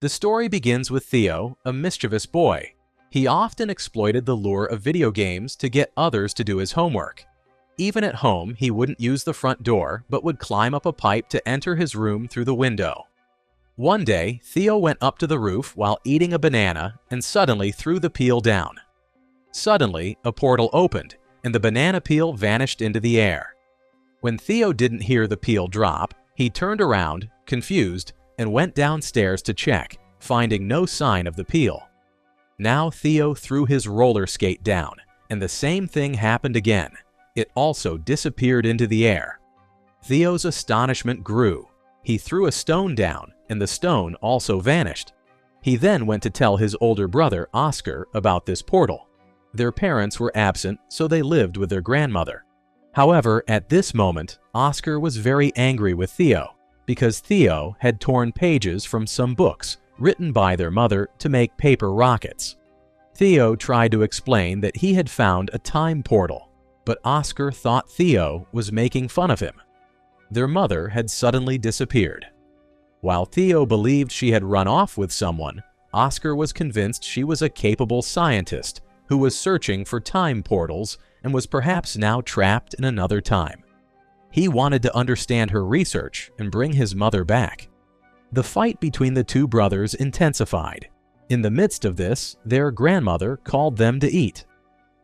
The story begins with Theo, a mischievous boy. He often exploited the lure of video games to get others to do his homework. Even at home, he wouldn't use the front door, but would climb up a pipe to enter his room through the window. One day, Theo went up to the roof while eating a banana and suddenly threw the peel down. Suddenly, a portal opened, and the banana peel vanished into the air. When Theo didn't hear the peel drop, he turned around, confused, and went downstairs to check, finding no sign of the peel. Now Theo threw his roller skate down, and the same thing happened again. It also disappeared into the air. Theo's astonishment grew. He threw a stone down, and the stone also vanished. He then went to tell his older brother, Oscar, about this portal. Their parents were absent, so they lived with their grandmother. However, at this moment, Oscar was very angry with Theo because Theo had torn pages from some books written by their mother to make paper rockets. Theo tried to explain that he had found a time portal, but Oscar thought Theo was making fun of him. Their mother had suddenly disappeared. While Theo believed she had run off with someone, Oscar was convinced she was a capable scientist who was searching for time portals and was perhaps now trapped in another time. He wanted to understand her research and bring his mother back. The fight between the two brothers intensified. In the midst of this, their grandmother called them to eat.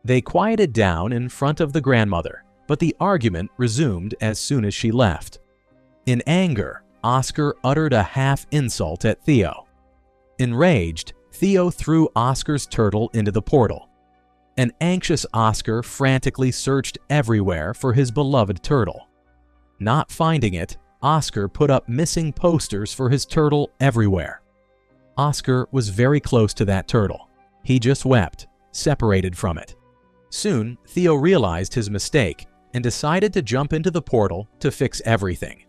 They quieted down in front of the grandmother, but the argument resumed as soon as she left. In anger, Oscar uttered a half-insult at Theo. Enraged, Theo threw Oscar's turtle into the portal. An anxious Oscar frantically searched everywhere for his beloved turtle. Not finding it, Oscar put up missing posters for his turtle everywhere. Oscar was very close to that turtle. He just wept, separated from it. Soon, Theo realized his mistake and decided to jump into the portal to fix everything.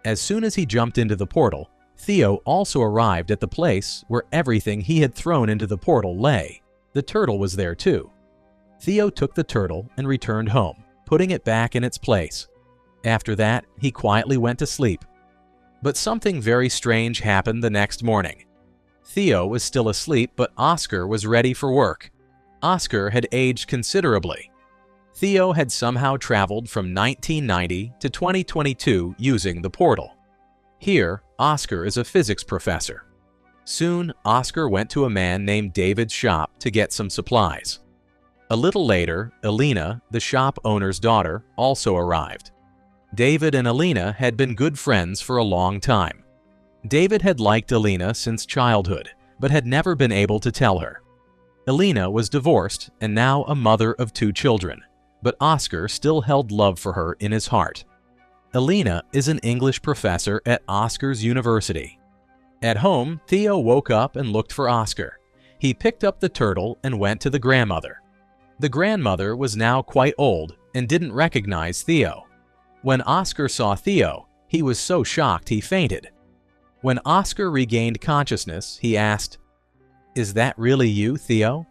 As soon as he jumped into the portal, Theo also arrived at the place where everything he had thrown into the portal lay. The turtle was there too. Theo took the turtle and returned home, putting it back in its place. After that, he quietly went to sleep. But something very strange happened the next morning. Theo was still asleep, but Oscar was ready for work. Oscar had aged considerably. Theo had somehow traveled from 1990 to 2022 using the portal. Here, Oscar is a physics professor. Soon, Oscar went to a man named David's shop to get some supplies. A little later, Alina, the shop owner's daughter, also arrived. David and Alina had been good friends for a long time. David had liked Alina since childhood, but had never been able to tell her. Alina was divorced and now a mother of 2 children, but Oscar still held love for her in his heart. Alina is an English professor at Oscar's university. At home, Theo woke up and looked for Oscar. He picked up the turtle and went to the grandmother. The grandmother was now quite old and didn't recognize Theo. When Oscar saw Theo, he was so shocked he fainted. When Oscar regained consciousness, he asked, "Is that really you, Theo?"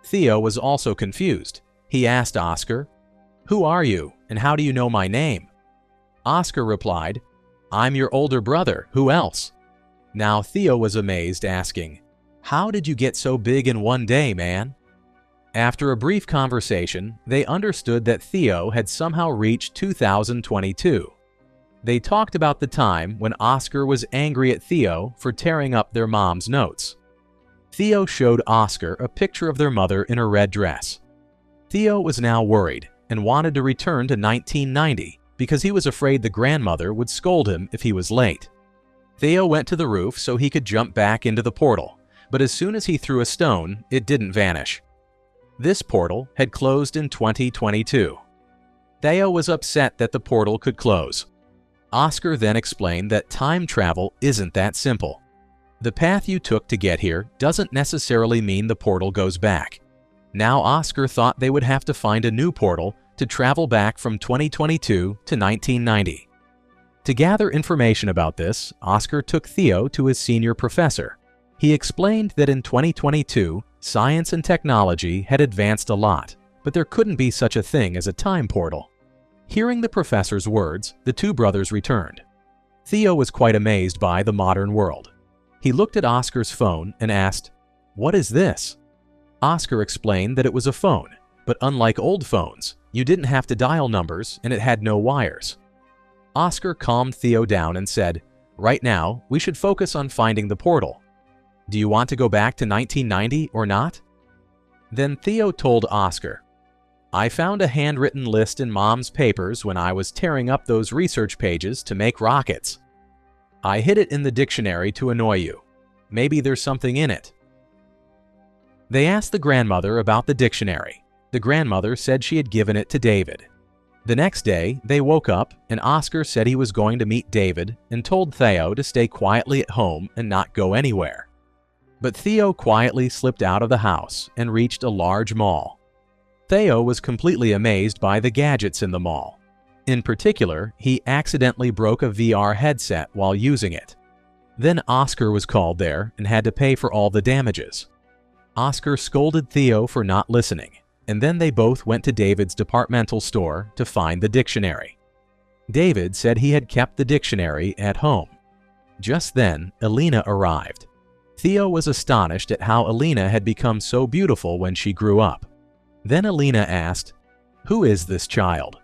Theo was also confused. He asked Oscar, "Who are you, and how do you know my name?" Oscar replied, "I'm your older brother. Who else?" Now Theo was amazed, asking, "How did you get so big in one day, man?" After a brief conversation, they understood that Theo had somehow reached 2022. They talked about the time when Oscar was angry at Theo for tearing up their mom's notes. Theo showed Oscar a picture of their mother in a red dress. Theo was now worried and wanted to return to 1990 because he was afraid the grandmother would scold him if he was late. Theo went to the roof so he could jump back into the portal, but as soon as he threw a stone, it didn't vanish. This portal had closed in 2022. Theo was upset that the portal could close. Oscar then explained that time travel isn't that simple. The path you took to get here doesn't necessarily mean the portal goes back. Now Oscar thought they would have to find a new portal to travel back from 2022 to 1990. To gather information about this, Oscar took Theo to his senior professor. He explained that in 2022, science and technology had advanced a lot, but there couldn't be such a thing as a time portal. Hearing the professor's words, the 2 brothers returned. Theo was quite amazed by the modern world. He looked at Oscar's phone and asked, "What is this?" Oscar explained that it was a phone, but unlike old phones, you didn't have to dial numbers and it had no wires. Oscar calmed Theo down and said, "Right now, we should focus on finding the portal. Do you want to go back to 1990 or not?" Then Theo told Oscar, "I found a handwritten list in Mom's papers when I was tearing up those research pages to make rockets. I hid it in the dictionary to annoy you. Maybe there's something in it." They asked the grandmother about the dictionary. The grandmother said she had given it to David. The next day, they woke up and Oscar said he was going to meet David and told Theo to stay quietly at home and not go anywhere. But Theo quietly slipped out of the house and reached a large mall. Theo was completely amazed by the gadgets in the mall. In particular, he accidentally broke a VR headset while using it. Then Oscar was called there and had to pay for all the damages. Oscar scolded Theo for not listening, and then they both went to David's departmental store to find the dictionary. David said he had kept the dictionary at home. Just then, Alina arrived. Theo was astonished at how Alina had become so beautiful when she grew up. Then Alina asked, "Who is this child?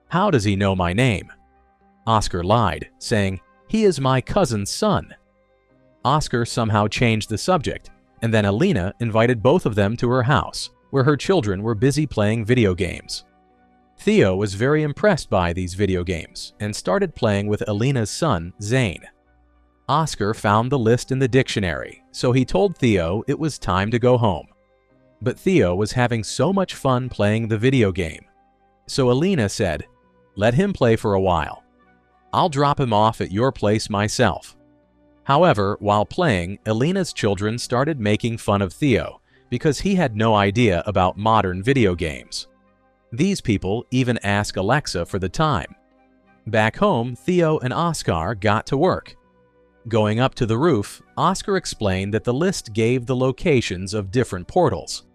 How does he know my name?" Oscar lied, saying, "He is my cousin's son." Oscar somehow changed the subject, and then Alina invited both of them to her house, where her children were busy playing video games. Theo was very impressed by these video games and started playing with Alina's son, Zane. Oscar found the list in the dictionary, so he told Theo it was time to go home. But Theo was having so much fun playing the video game. So Alina said, "Let him play for a while. I'll drop him off at your place myself." However, while playing, Alina's children started making fun of Theo because he had no idea about modern video games. These people even asked Alexa for the time. Back home, Theo and Oscar got to work. Going up to the roof, Oscar explained that the list gave the locations of different portals.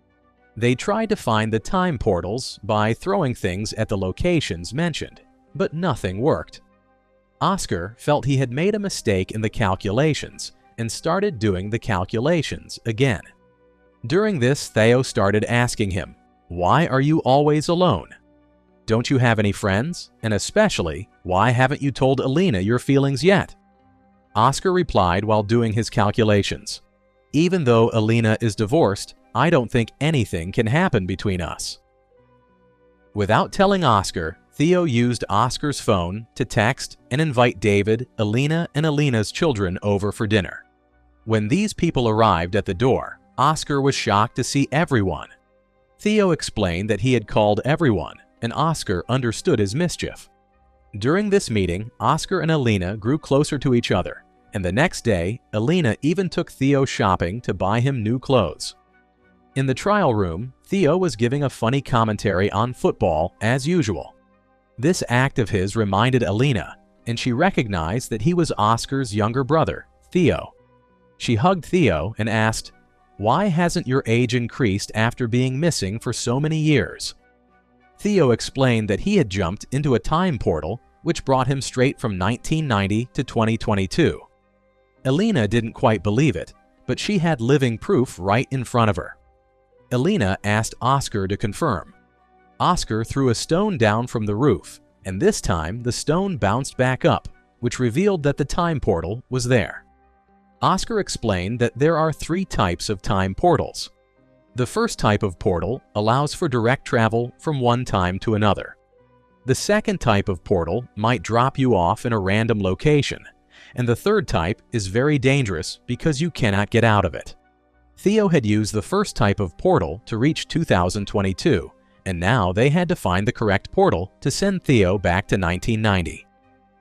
They tried to find the time portals by throwing things at the locations mentioned, but nothing worked. Oscar felt he had made a mistake in the calculations and started doing the calculations again. During this, Theo started asking him, "Why are you always alone? Don't you have any friends? And especially, why haven't you told Alina your feelings yet?" Oscar replied while doing his calculations, "Even though Alina is divorced, I don't think anything can happen between us." Without telling Oscar, Theo used Oscar's phone to text and invite David, Alina, and Alina's children over for dinner. When these people arrived at the door, Oscar was shocked to see everyone. Theo explained that he had called everyone, and Oscar understood his mischief. During this meeting, Oscar and Alina grew closer to each other, and the next day, Alina even took Theo shopping to buy him new clothes. In the trial room, Theo was giving a funny commentary on football as usual. This act of his reminded Alina, and she recognized that he was Oscar's younger brother, Theo. She hugged Theo and asked, "Why hasn't your age increased after being missing for so many years?" Theo explained that he had jumped into a time portal which brought him straight from 1990 to 2022. Alina didn't quite believe it, but she had living proof right in front of her. Alina asked Oscar to confirm. Oscar threw a stone down from the roof, and this time the stone bounced back up, which revealed that the time portal was there. Oscar explained that there are 3 types of time portals. The first type of portal allows for direct travel from one time to another. The second type of portal might drop you off in a random location, and the third type is very dangerous because you cannot get out of it. Theo had used the first type of portal to reach 2022, and now they had to find the correct portal to send Theo back to 1990.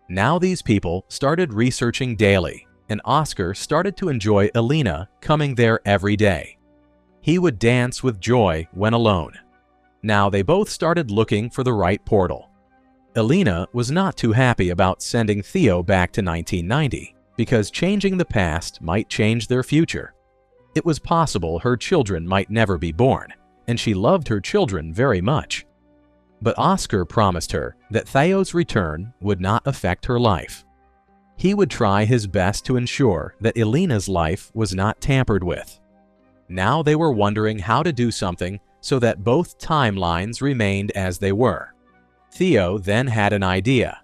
Now these people started researching daily, and Oscar started to enjoy Alina coming there every day. He would dance with joy when alone. Now they both started looking for the right portal. Alina was not too happy about sending Theo back to 1990 because changing the past might change their future. It was possible her children might never be born, and she loved her children very much. But Oscar promised her that Theo's return would not affect her life. He would try his best to ensure that Elena's life was not tampered with. Now they were wondering how to do something so that both timelines remained as they were. Theo then had an idea.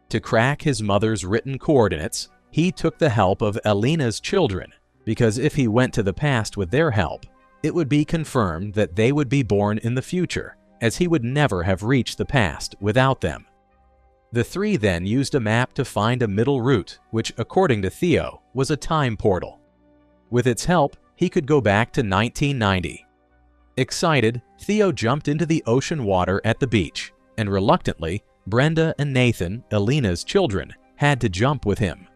To crack his mother's written coordinates, he took the help of Elena's children, because if he went to the past with their help, it would be confirmed that they would be born in the future, as he would never have reached the past without them. The three then used a map to find a middle route, which, according to Theo, was a time portal. With its help, he could go back to 1990. Excited, Theo jumped into the ocean water at the beach, and reluctantly, Brenda and Nathan, Elena's children, had to jump with him.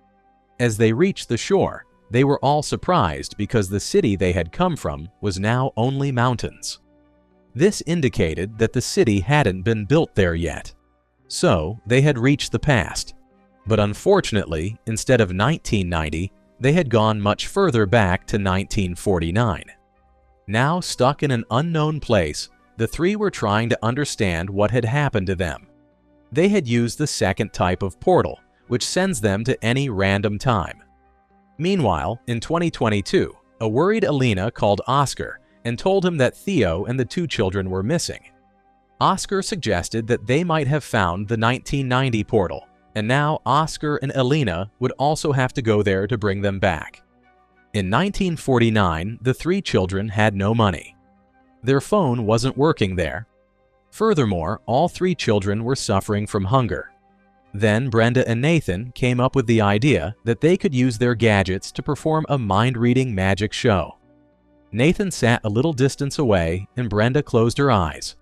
As they reached the shore, they were all surprised because the city they had come from was now only mountains. This indicated that the city hadn't been built there yet. So, they had reached the past. But unfortunately, instead of 1990, they had gone much further back to 1949. Now stuck in an unknown place, the three were trying to understand what had happened to them. They had used the second type of portal, which sends them to any random time. Meanwhile, in 2022, a worried Elena called Oscar and told him that Theo and the two children were missing. Oscar suggested that they might have found the 1990 portal, and now Oscar and Elena would also have to go there to bring them back. In 1949, the three children had no money. Their phone wasn't working there. Furthermore, all three children were suffering from hunger. Then Brenda and Nathan came up with the idea that they could use their gadgets to perform a mind-reading magic show. Nathan sat a little distance away and Brenda closed her eyes.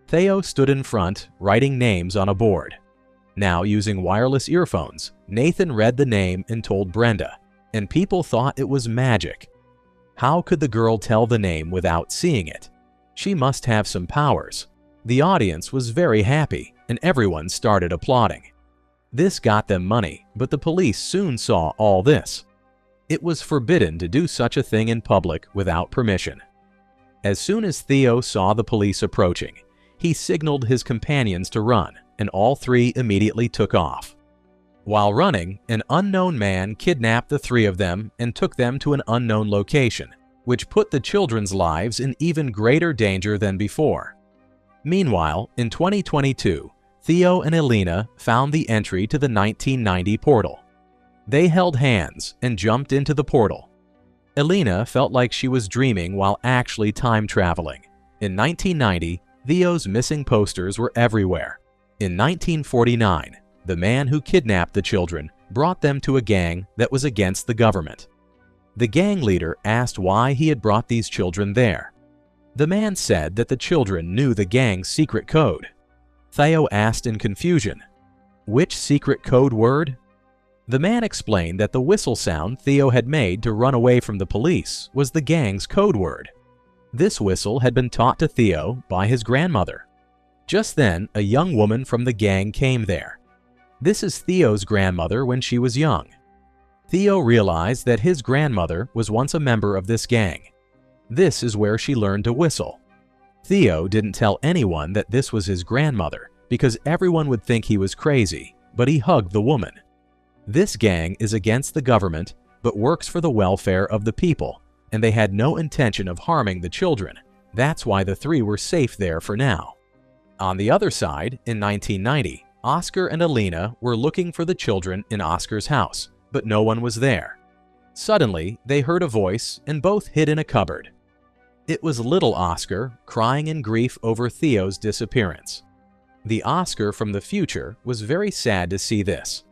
Theo stood in front, writing names on a board. Now, using wireless earphones, Nathan read the name and told Brenda, and people thought it was magic. How could the girl tell the name without seeing it? She must have some powers. The audience was very happy, and everyone started applauding. This got them money, but the police soon saw all this. It was forbidden to do such a thing in public without permission. As soon as Theo saw the police approaching, he signaled his companions to run, and all three immediately took off. While running, an unknown man kidnapped the three of them and took them to an unknown location, which put the children's lives in even greater danger than before. Meanwhile, in 2022, Theo and Elena found the entry to the 1990 portal. They held hands and jumped into the portal. Elena felt like she was dreaming while actually time traveling. In 1990, Theo's missing posters were everywhere. In 1949, the man who kidnapped the children brought them to a gang that was against the government. The gang leader asked why he had brought these children there. The man said that the children knew the gang's secret code. Theo asked in confusion, "Which secret code word?" The man explained that the whistle sound Theo had made to run away from the police was the gang's code word. This whistle had been taught to Theo by his grandmother. Just then, a young woman from the gang came there. This is Theo's grandmother when she was young. Theo realized that his grandmother was once a member of this gang. This is where she learned to whistle. Theo didn't tell anyone that this was his grandmother because everyone would think he was crazy, but he hugged the woman. This gang is against the government but works for the welfare of the people, and they had no intention of harming the children. That's why the three were safe there for now. On the other side, in 1990, Oscar and Elena were looking for the children in Oscar's house, but no one was there. Suddenly, they heard a voice and both hid in a cupboard. It was little Oscar, crying in grief over Theo's disappearance. The Oscar from the future was very sad to see this.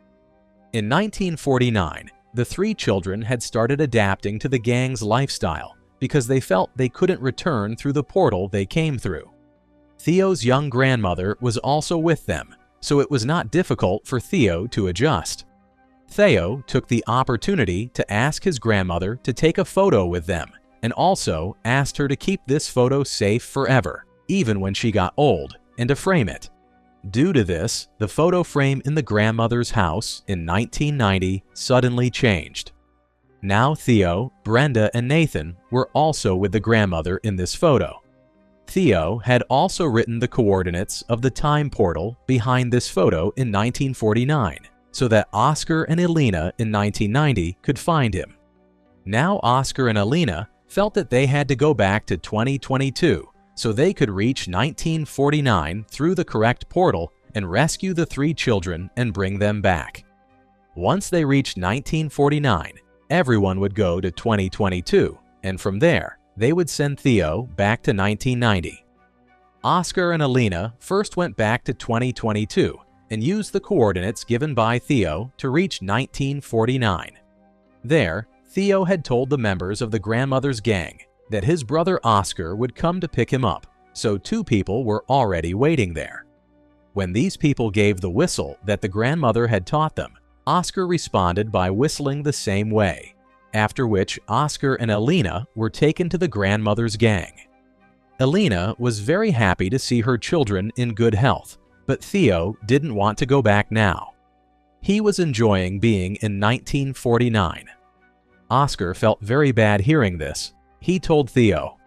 In 1949, the three children had started adapting to the gang's lifestyle because they felt they couldn't return through the portal they came through. Theo's young grandmother was also with them, so it was not difficult for Theo to adjust. Theo took the opportunity to ask his grandmother to take a photo with them, and also asked her to keep this photo safe forever, even when she got old, and to frame it. Due to this, the photo frame in the grandmother's house in 1990 suddenly changed. Now Theo, Brenda, and Nathan were also with the grandmother in this photo. Theo had also written the coordinates of the time portal behind this photo in 1949, so that Oscar and Elena in 1990 could find him. Now Oscar and Elena felt that they had to go back to 2022 so they could reach 1949 through the correct portal and rescue the three children and bring them back. Once they reached 1949, everyone would go to 2022, and from there, they would send Theo back to 1990. Oscar and Elena first went back to 2022 and used the coordinates given by Theo to reach 1949. There, Theo had told the members of the grandmother's gang that his brother Oscar would come to pick him up, so two people were already waiting there. When these people gave the whistle that the grandmother had taught them, Oscar responded by whistling the same way, after which Oscar and Elena were taken to the grandmother's gang. Elena was very happy to see her children in good health, but Theo didn't want to go back now. He was enjoying being in 1949. Oscar felt very bad hearing this. He told Theo,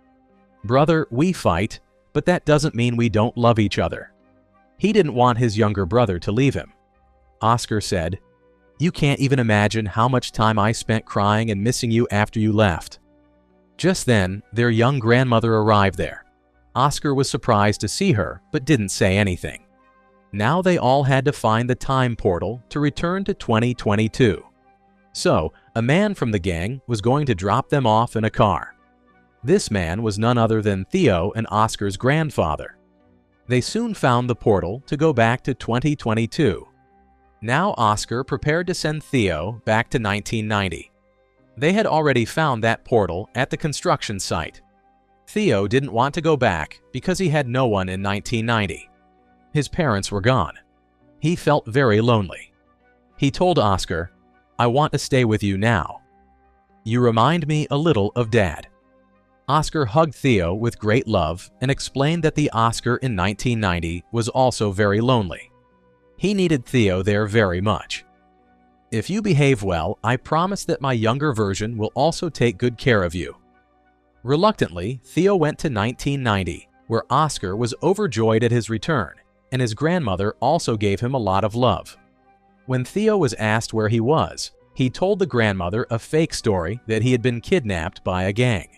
"Brother, we fight, but that doesn't mean we don't love each other." He didn't want his younger brother to leave him. Oscar said, "You can't even imagine how much time I spent crying and missing you after you left." Just then, their young grandmother arrived there. Oscar was surprised to see her, but didn't say anything. Now they all had to find the time portal to return to 2022. So, a man from the gang was going to drop them off in a car. This man was none other than Theo and Oscar's grandfather. They soon found the portal to go back to 2022. Now Oscar prepared to send Theo back to 1990. They had already found that portal at the construction site. Theo didn't want to go back because he had no one in 1990. His parents were gone. He felt very lonely. He told Oscar, "I want to stay with you now. You remind me a little of Dad." Oscar hugged Theo with great love and explained that the Oscar in 1990 was also very lonely. He needed Theo there very much. "If you behave well, I promise that my younger version will also take good care of you." Reluctantly, Theo went to 1990, where Oscar was overjoyed at his return, and his grandmother also gave him a lot of love. When Theo was asked where he was, he told the grandmother a fake story that he had been kidnapped by a gang.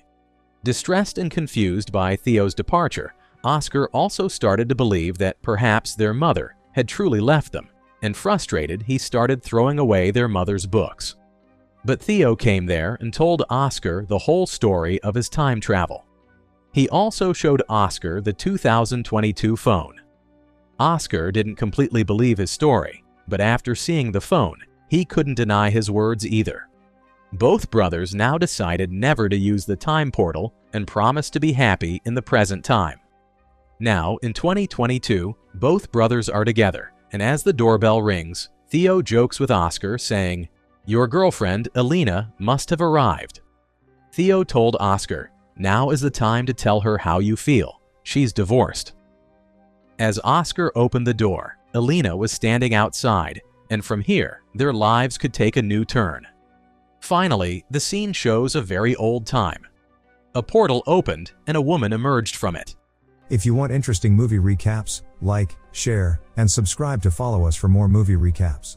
Distressed and confused by Theo's departure, Oscar also started to believe that perhaps their mother had truly left them, and frustrated, he started throwing away their mother's books. But Theo came there and told Oscar the whole story of his time travel. He also showed Oscar the 2022 phone. Oscar didn't completely believe his story, but after seeing the phone, he couldn't deny his words either. Both brothers now decided never to use the time portal and promised to be happy in the present time. Now, in 2022, both brothers are together, and as the doorbell rings, Theo jokes with Oscar, saying, "Your girlfriend, Elena, must have arrived." Theo told Oscar, "Now is the time to tell her how you feel. She's divorced." As Oscar opened the door, Elena was standing outside, and from here, their lives could take a new turn. Finally, the scene shows a very old time. A portal opened and a woman emerged from it. If you want interesting movie recaps, like, share, and subscribe to follow us for more movie recaps.